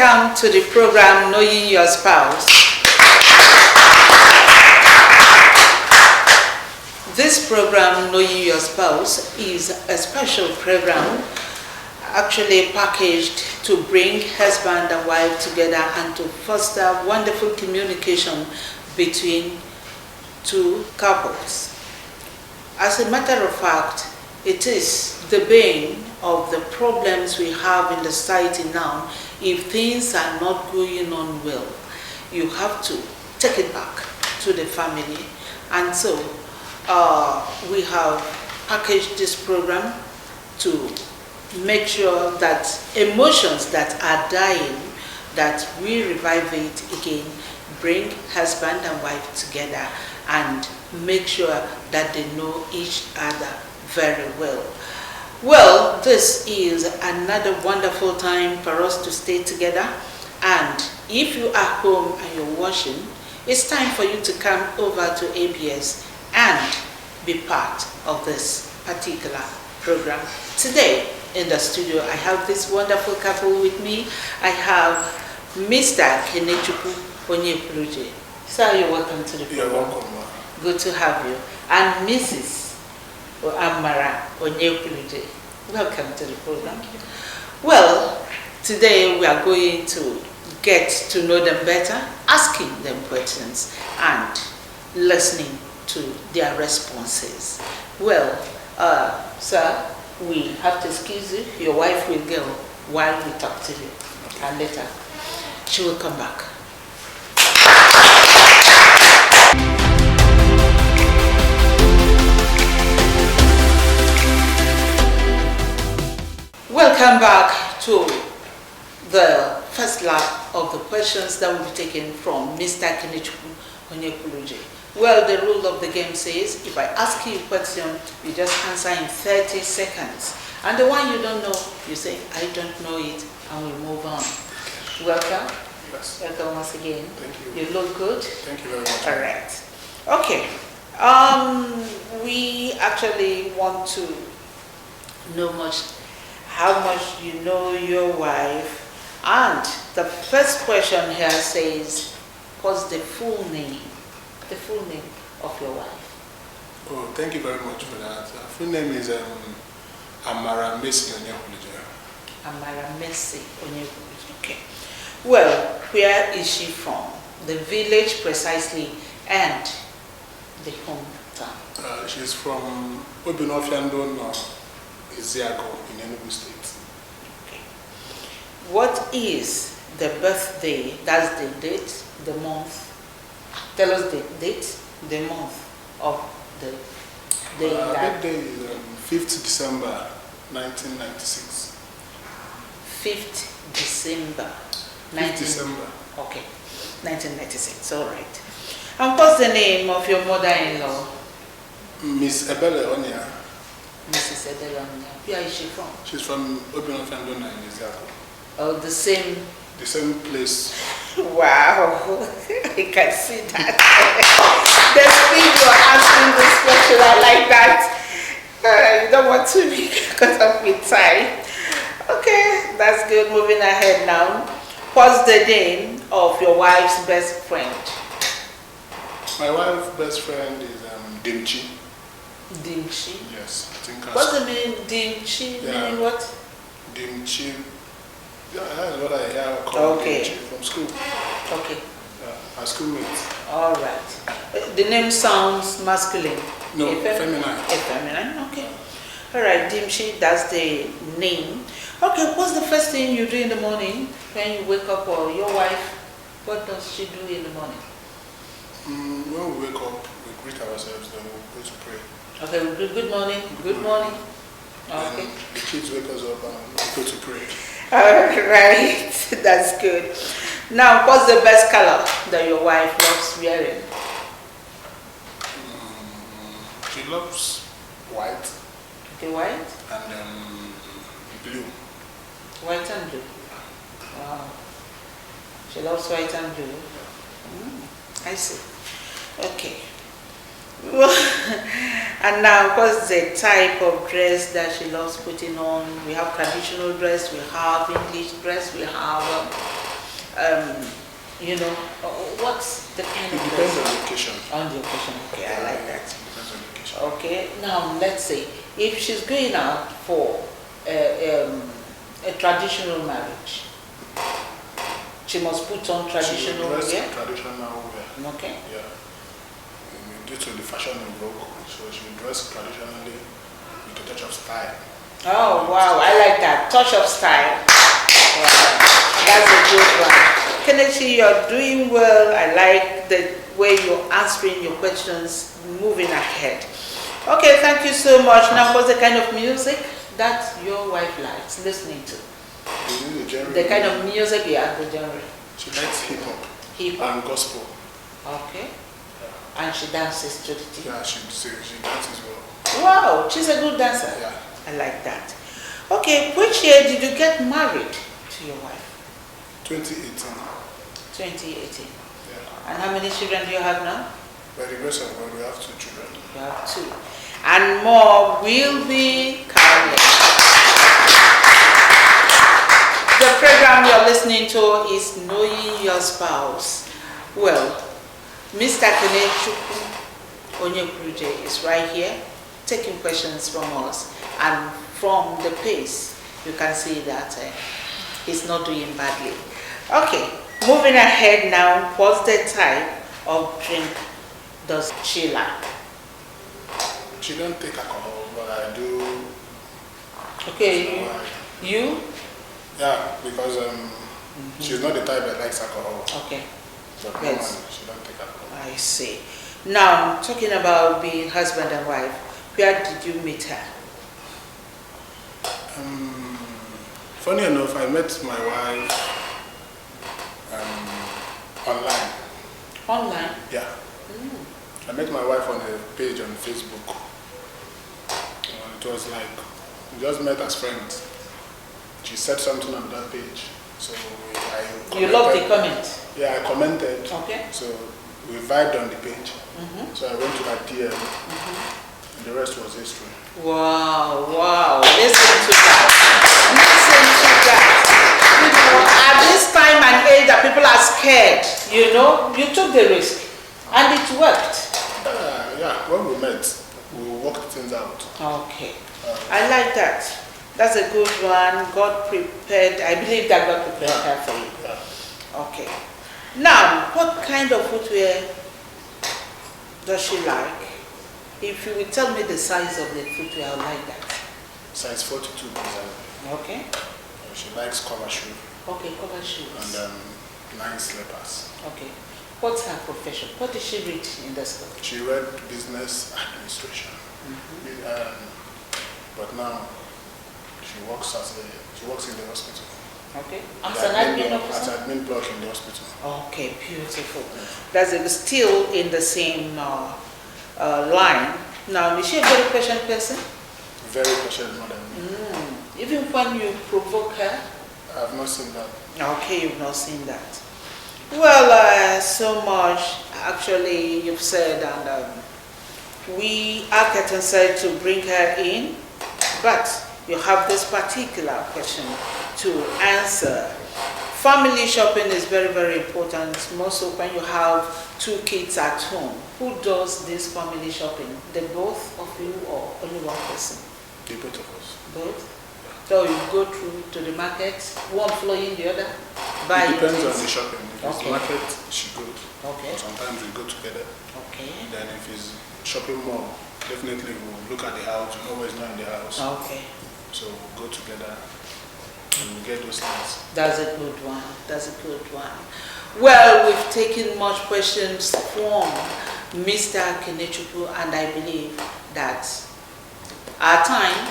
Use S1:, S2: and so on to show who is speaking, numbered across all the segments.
S1: Welcome to the program Knowing Your Spouse. This program Knowing Your Spouse is a special program actually packaged to bring husband and wife together and to foster wonderful communication between two couples. As a matter of fact, it is the bane of the problems we have in the society now. If things are not going on well, you have to take it back to the family. And so we have packaged this program to make sure that emotions that are dying, that we revive it again, bring husband and wife together and make sure that they know each other very well. Well, this is another wonderful time for us to stay together, and if you are home and you're watching, it's time for you to come over to ABS and be part of this particular program. Today in the studio, I have this wonderful couple with me. I have Mr. Kenechukwu Onyekwuluje. Sir, you're welcome to the program.
S2: You're welcome.
S1: Good to have you. And Mrs. Amara Onyekwuluje. Welcome to the program. Well, today we are going to get to know them better, asking them questions and listening to their responses. Well, sir, we have to excuse you. Your wife will go while we talk to you. And later, she will come back. Welcome back to the first lap of the questions that will be taken from Mr. Kenechukwu Onyekwuluje. Well, the rule of the game says, if I ask you a question, you just answer in 30 seconds. And the one you don't know, you say, I don't know it, and we move on. Welcome.
S2: Yes.
S1: Welcome once again.
S2: Thank you.
S1: You look good.
S2: Thank you very much.
S1: All right. Okay. We actually want to know how much you know your wife. And the first question here says, what's the full name? The full name of your wife.
S2: Oh, thank you very much for that. Her full name is Amara Messi Onyekwuluje.
S1: Amara Messi Onyekwuluje. Okay. Well, where is she from? The village precisely and the hometown.
S2: She's from Obinofiando, Iziago in Enugu State.
S1: Okay. What is the birthday? That's the date, the month. Tell us the date, the month of the day.
S2: Her birthday is 5th December 1996.
S1: 5th December.
S2: 5th December.
S1: Okay, 1996. All right. And what's the name of your mother-in-law?
S2: Miss Ebele Onya.
S1: Mrs. Edelanya. Where is she from?
S2: She's from Obinofiando in Iziago.
S1: Oh, the same
S2: place.
S1: Wow, I can see that. The speed you're asking this question, I like that. You don't want to be cut off with time. Okay, that's good. Moving ahead now. What's the name of your wife's best friend?
S2: My wife's best friend is Dimchi.
S1: Dimchi?
S2: Yes, I think.
S1: What's the meaning? Dimchi?
S2: Yeah.
S1: Meaning what?
S2: Dimchi. Yeah, that's what I hear called from school.
S1: Okay.
S2: Our schoolmate.
S1: All right. The name sounds masculine.
S2: No, feminine.
S1: Feminine, okay. All right, Dimchi, that's the name. Okay, what's the first thing you do in the morning when you wake up, or your wife, what does she do in the morning?
S2: When we wake up, we greet ourselves, then we go to pray.
S1: Okay, we do good morning, good morning. Okay.
S2: And the kids wake us up and we go to pray.
S1: All right, that's good. Now, what's the best color that your wife loves wearing?
S2: She loves white.
S1: Okay, white?
S2: And blue.
S1: White and blue. Wow. She loves white and blue. I see. Okay. Well, and now, what's the type of dress that she loves putting on? We have traditional dress, we have English dress, we have you know, what's the kind
S2: It
S1: of
S2: depends
S1: dress?
S2: on the occasion.
S1: On the occasion, okay, I like that.
S2: It depends on the occasion.
S1: Okay, now let's say if she's going out for a traditional marriage, she must put on traditional
S2: She dress
S1: wear.
S2: traditional wear.
S1: Okay.
S2: Yeah. Due to the fashion in vogue, so she dress traditionally with a touch of style.
S1: Oh wow, I like that touch of style. Wow, that's a good one. Kelechi, you're doing well. I like the way you're answering your questions, moving ahead. Okay, thank you so much. Now, what's the kind of music that your wife likes listening to? The kind of music, yeah, the genre.
S2: She likes hip hop.
S1: Hip hop.
S2: And gospel.
S1: Okay. And she dances to the tune.
S2: Yeah, she dances well.
S1: Wow, she's a good dancer.
S2: Yeah.
S1: I like that. Okay, which year did you get married to your wife?
S2: 2018.
S1: 2018.
S2: Yeah.
S1: And how many children do you have now?
S2: By the grace of God, we have 2 children.
S1: You have 2. And more will be coming. The program you're listening to is Knowing Your Spouse. Well, Mr. Kenechukwu Onyekwuje is right here taking questions from us, and from the pace you can see that he's not doing badly. Okay, moving ahead now, what's the type of drink does she like?
S2: She don't take alcohol, but I do.
S1: Okay,
S2: So
S1: you?
S2: yeah, because she's not the type that likes alcohol.
S1: Okay,
S2: But
S1: Yes.
S2: normally she don't take alcohol.
S1: I see. Now, talking about being husband and wife, where did you meet her?
S2: Funny enough, I met my wife online.
S1: Online?
S2: Yeah. I met my wife on a page on Facebook. It was like, we just met as friends. She said something on that page. So I
S1: You love the comment?
S2: Yeah, I commented.
S1: Okay.
S2: So we vibed on the page. So I went to her DM, and the rest was history.
S1: Wow, wow. Listen to that. Listen to that. You know, at this time and age that people are scared, you know, you took the risk and it worked.
S2: Yeah, when we met, we worked things out.
S1: Okay. I like that. That's a good one. God prepared, I believe that God prepared her for you.
S2: Yeah.
S1: Okay. Now, what kind of footwear does she like? If you will tell me the size of the footwear, I would like that.
S2: Size 42 design.
S1: Okay.
S2: She likes cover shoe
S1: Okay, cover shoes.
S2: and nice slippers.
S1: Okay. What's her profession? What did she read in the school?
S2: She read business administration, but now she works in the hospital.
S1: Okay. As an admin
S2: As
S1: officer?
S2: admin block in the hospital.
S1: Okay, beautiful. That's still in the same line. Now, is she a very patient person?
S2: Very patient mother.
S1: Even when you provoke her?
S2: I have not seen that.
S1: Okay, you've not seen that. Well, so much actually you've said, and we are getting set to bring her in, but you have this particular question to answer. Family shopping is very, very important, more so when you have 2 kids at home. Who does this family shopping? The both of you or only one person?
S2: The both of us.
S1: Both? So you go through to the market, one following the other? Buy
S2: It depends
S1: your
S2: on the
S1: things?
S2: shopping. If it's
S1: Okay.
S2: market, she goes.
S1: Okay.
S2: Sometimes we go together.
S1: Okay.
S2: Then if it's shopping mall, definitely we'll look at the house. We always know in the house.
S1: Okay.
S2: So we'll go together and we get those things.
S1: That's a good one. That's a good one. Well, we've taken much questions from Mr. Kenechukwu, and I believe that our time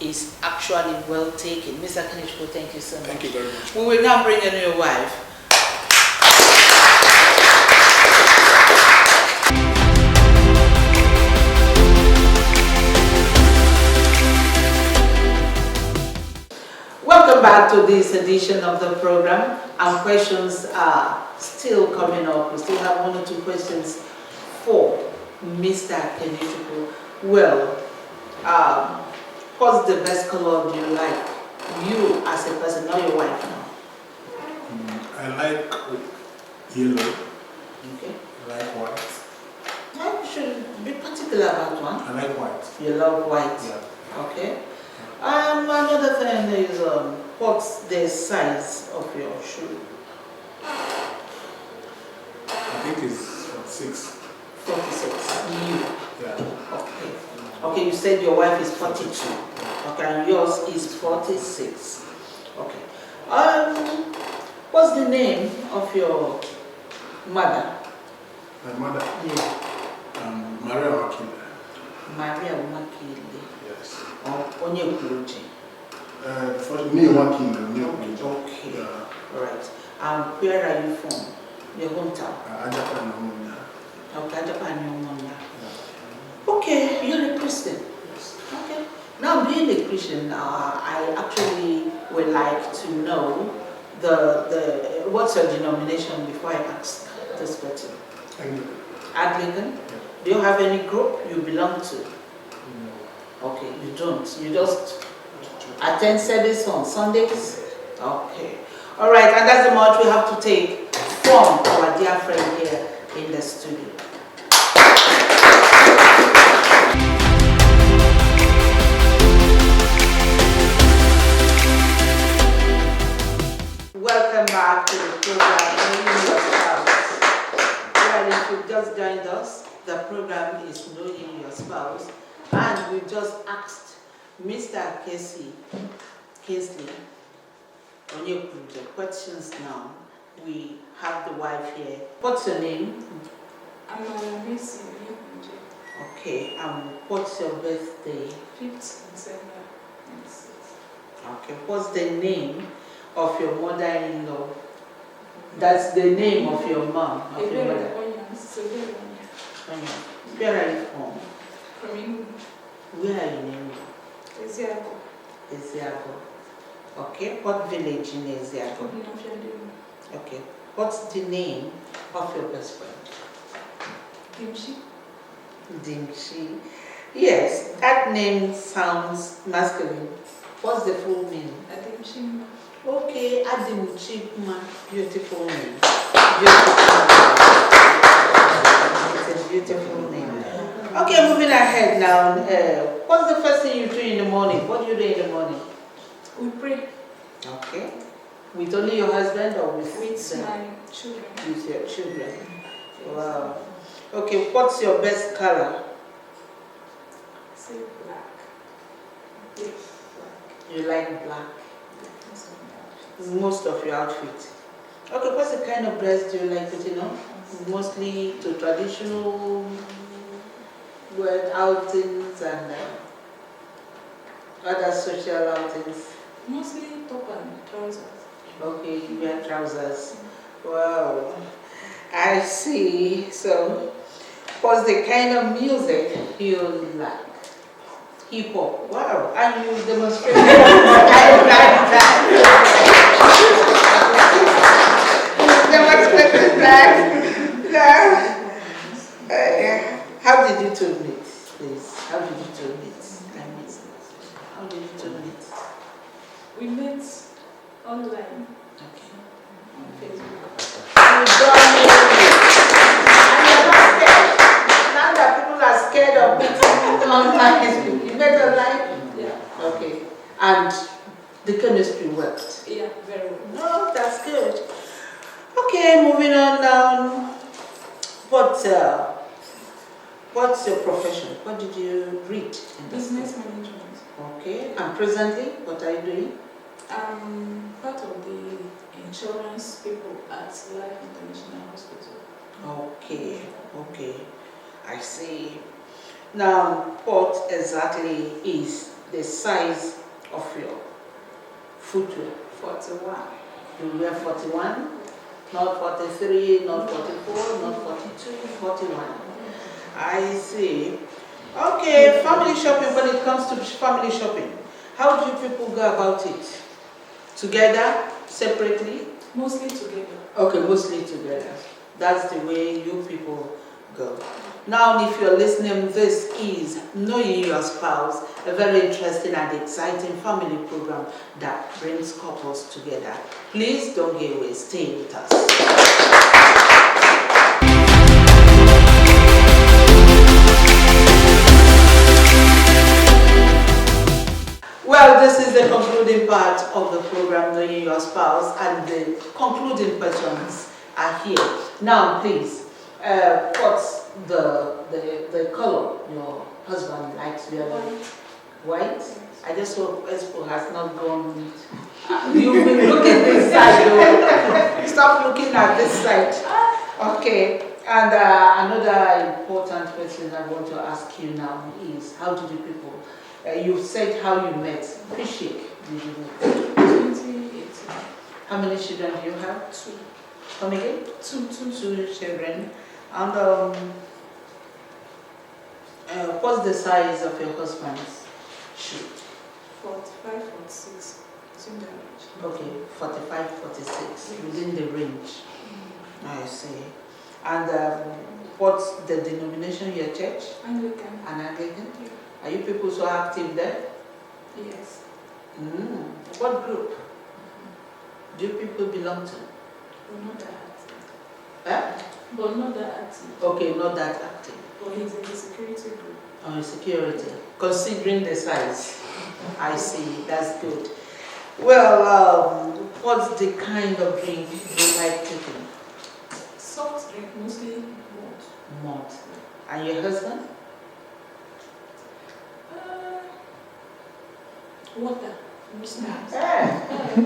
S1: is actually well taken. Mr. Kenechukwu, thank you so much.
S2: Thank you very much.
S1: We will now bring in your wife. Welcome back to this edition of the program. Our questions are still coming up. We still have 1 or 2 questions for Mr. Kenechukwu. Well, what's the best color do you like? You as a person, not your wife now.
S2: I I like yellow.
S1: Okay.
S2: I like white.
S1: I should be particular about one.
S2: I like white.
S1: You love white.
S2: Yeah.
S1: Okay. Another thing is what's the size of your shoe?
S2: I think it's 46.
S1: 46. New.
S2: Yeah.
S1: Okay. Okay, you said your wife is 42. Okay, and yours is 46. Okay. What's the name of your mother?
S2: My mother?
S1: Yeah.
S2: Maria Wakile.
S1: Maria Wakile.
S2: Yes.
S1: Onye Kuruchi.
S2: Me Wakile.
S1: Okay.
S2: Yeah.
S1: Alright. Where are you from? Your hometown?
S2: Japan.
S1: Okay, Japan. Okay, you're a Christian.
S2: Yes.
S1: Okay. Now, being a Christian, I actually would like to know what's your denomination before I ask this question.
S2: Anglican.
S1: Anglican?
S2: Yeah.
S1: Do you have any group you belong to?
S2: No.
S1: Okay, you don't. You just attend service on Sundays? Okay. All right, and that's the much we have to take from our dear friend here in the studio. Welcome back to the program, Knowing Your Spouse. Well, if you've just joined us, the program is Knowing Your Spouse, and we've just asked Mr. Kingsley Onyekuru the questions now. We have the wife here. What's your name?
S3: I'm Alabisi Onyekuru.
S1: Okay, what's your birthday?
S3: 5th December 96.
S1: Okay, what's the name of your mother-in-law? That's the name of your mom, of your mother. Where are you from?
S3: From England.
S1: Where are you in England?
S3: Eziago.
S1: Eziago. Okay, what village in Eziago? Okay, what's the name of your best friend?
S3: Dimshi.
S1: Dimshi. Yes, that name sounds masculine. What's the full name?
S3: Adimshima.
S1: Okay, Adimshima. Beautiful name. It's a beautiful name. Okay, moving ahead now. What's the first thing you do in the morning? What do you do in the morning?
S3: We pray.
S1: Okay. With only your husband or with
S3: my children?
S1: With your children. Wow. Okay, what's your best color?
S3: Say black. Yes, black.
S1: You like black? Most of your outfit. Okay, what's the kind of dress do you like putting on? Mostly to traditional work outings and other social outings?
S3: Mostly top and trousers.
S1: Okay, you wear trousers. Wow. I see. So, what's the kind of music you like? Hip hop. Wow. And you demonstrate. I like that. Demonstrated that. How did you two meet, please? How did you two meet? How did you two meet?
S3: We met online.
S1: Okay.
S3: On Facebook.
S1: You don't know. And you're not scared. Now that people are scared of meeting online, you met online?
S3: Yeah.
S1: Okay. And the chemistry worked?
S3: Yeah, very well.
S1: Oh, that's good. Okay, moving on now. What's your profession? What did you read?
S3: Business management.
S1: Okay. And presently, what are you doing?
S3: I'm part of the insurance people at Life International Hospital.
S1: Okay, okay. I see. Now, what exactly is the size of your footwear?
S3: 41.
S1: You wear 41, not 43, not 44, not 42, 41. I see. Okay, family shopping, when it comes to family shopping, how do you people go about it? Together? Separately?
S3: Mostly together.
S1: Okay, mostly together. That's the way you people go. Now, if you're listening, this is Knowing Your Spouse, a very interesting and exciting family program that brings couples together. Please don't get away, stay with us. Well, this is the concluding part of the program, Knowing Your Spouse, and the concluding questions are here. Now, please, what's the color your husband likes wearing? White? I just hope Expo has not gone. You've been looking this side, though. Stop looking at this side. Okay. And another important question I want to ask you now is, how did you people? You said how you met. Which year did you meet?
S3: 2018.
S1: How many children do you have?
S3: 2.
S1: Come again?
S3: 2.
S1: Two children. And what's the size of your husband's shoe?
S3: 45, 46. It's in the range.
S1: Okay, 45, 46, within the range. I see. And what's the denomination of your church?
S3: Anglican.
S1: An Anglican?
S3: Yeah.
S1: Are you people so active there?
S3: Yes.
S1: What group do you people belong to?
S3: But not that active.
S1: Eh?
S3: But not that active.
S1: Okay, not that active.
S3: But he's in the security group.
S1: On security, considering the size. I see, that's good. Well, what's the kind of drink you like taking?
S3: Soft drink, mostly malt.
S1: Malt. And your husband?
S3: Water. Mostly.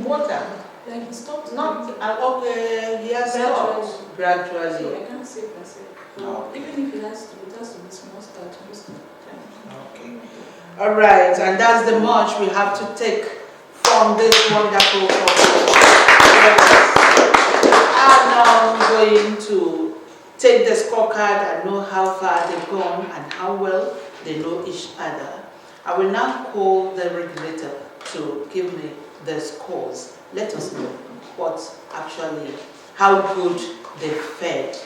S1: Water.
S3: Like he stopped.
S1: Not,
S3: drinking.
S1: okay, he has stopped gradually.
S3: So I can't say per se.
S1: Okay.
S3: Even if it has to be small starch most of the time.
S1: Okay. All right, and that's the much we have to take from this wonderful program. And now I'm going to take the scorecard and know how far they've gone and how well they know each other. I will now call the regulator to give me the scores. Let us know how good they fared.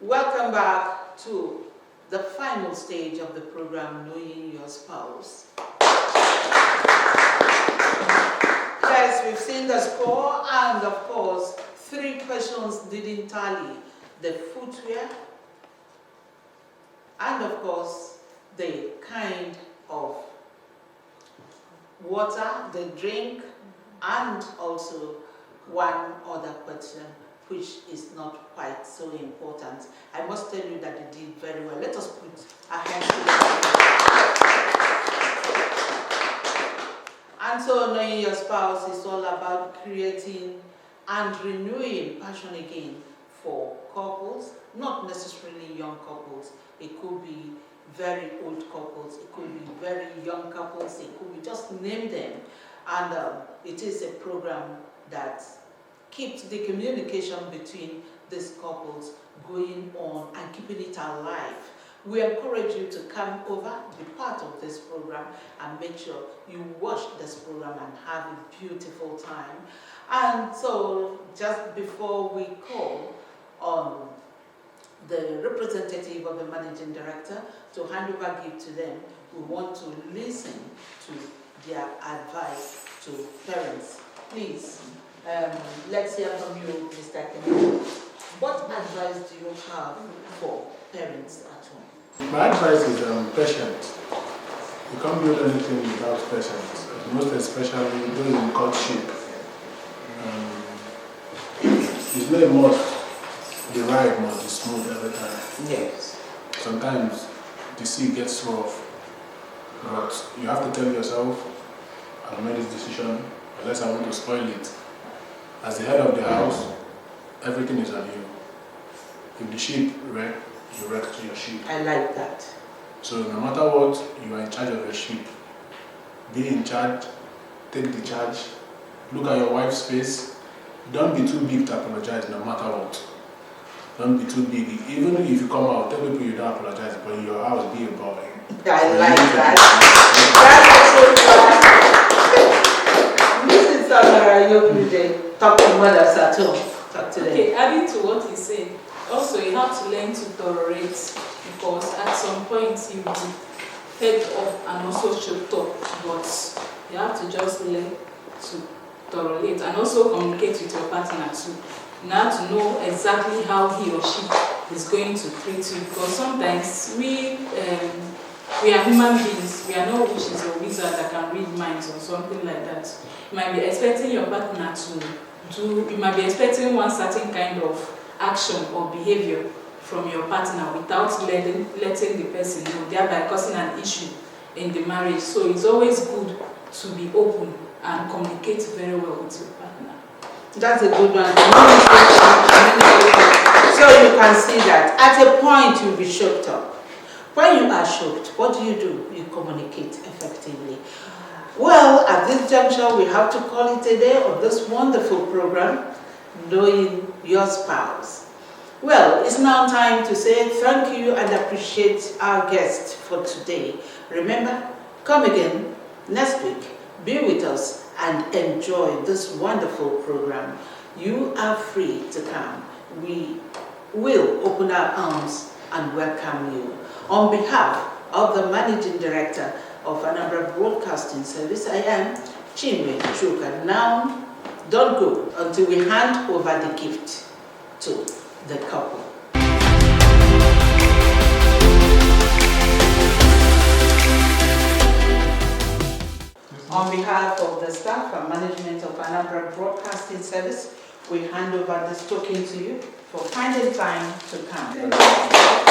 S1: Welcome back to the final stage of the program, Knowing Your Spouse. Yes, we've seen the score, and of course, 3 questions didn't tally. The footwear, and of course, the kind of water, the drink, and also one other question, which is not quite so important. I must tell you that they did very well. Let us put our hands together. And so, Knowing Your Spouse is all about creating and renewing passion again for couples, not necessarily young couples. It could be very old couples, it could be very young couples, it could be just name them. And it is a program that keeps the communication between these couples going on and keeping it alive. We encourage you to come over, be part of this program, and make sure you watch this program and have a beautiful time. And so, just before we call on the representative of the managing director to hand over gift to them, we want to listen to their advice to parents. Please, let's hear from you, Mr. Kennedy. What advice do you have for parents at home?
S2: My advice is patience. You can't build anything without patience, most especially those in courtship. It's not a must. The ride must be smooth every time.
S1: Yes.
S2: Sometimes the sea gets rough, but you have to tell yourself, I've made this decision, unless I want to spoil it. As the head of the house, everything is on you. If the ship wreck, you wreck to your ship.
S1: I like that.
S2: So no matter what, you are in charge of your ship. Be in charge, take the charge, look at your wife's face. Don't be too big to apologize no matter what. Don't be too big. Even if you come out, tell people you don't apologize, but in your house, be a boy.
S1: I like that. That's also open the talk to mothers at home. Talk to them.
S3: Okay, adding to what he said, also you have to learn to tolerate, because at some point you will be fed up and also choked up, but you have to just learn to tolerate and also communicate with your partner too. Now to know exactly how he or she is going to treat you, because sometimes we are human beings. We are not witches or wizards that can read minds or something like that. You might be expecting your partner to do. You might be expecting one certain kind of action or behavior from your partner without letting the person know, thereby causing an issue in the marriage. So it's always good to be open and communicate very well with your partner.
S1: That's a good one. So you can see that at a point you'll be choked up. When you are choked, what do? You communicate effectively. Well, at this juncture, we have to call it a day of this wonderful program, Knowing Your Spouse. Well, it's now time to say thank you and appreciate our guest for today. Remember, come again next week, be with us and enjoy this wonderful program. You are free to come. We will open our arms and welcome you. On behalf of the Managing Director of Anambra Broadcasting Service, I am Chinwe Chuka. Now, don't go until we hand over the gift to the couple. On behalf of the staff and management of Anambra Broadcasting Service, we hand over this token to you for finding time to come.